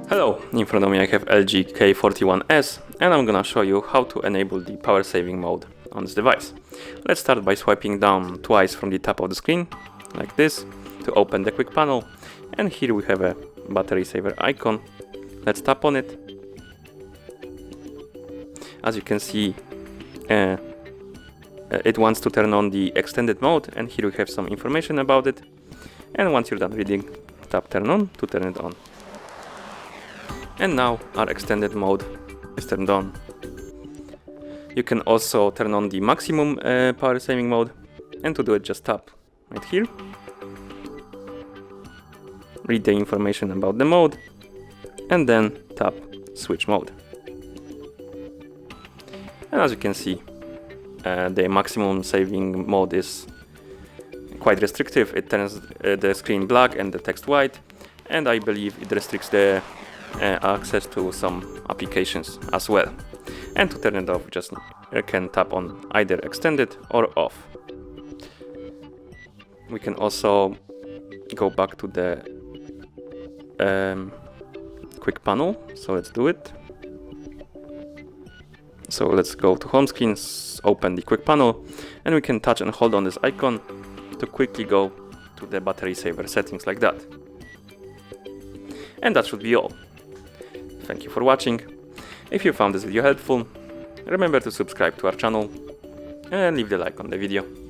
Hello, in front of me I have LG K41s and I'm gonna show you how to enable the power saving mode on this device. Let's start by swiping down twice from the top of the screen, like this, to open the quick panel. And here we have a battery saver icon. Let's tap on it. As you can see, it wants to turn on the extended mode, and here we have some information about it. And once you're done reading, tap turn on to turn it on. And now our extended mode is turned on. You can also turn on the maximum power saving mode, and to do it just tap right here, read the information about the mode, and then tap switch mode. And as you can see, the maximum saving mode is quite restrictive. It turns the screen black and the text white, and I believe it restricts the access to some applications as well. And to turn it off, just can tap on either extended or off. We can also go back to the quick panel, so let's do it. So let's go to home screen, open the quick panel, and we can touch and hold on this icon to quickly go to the battery saver settings like that. And that should be all. Thank you for watching. If you found this video helpful, remember to subscribe to our channel and leave the like on the video.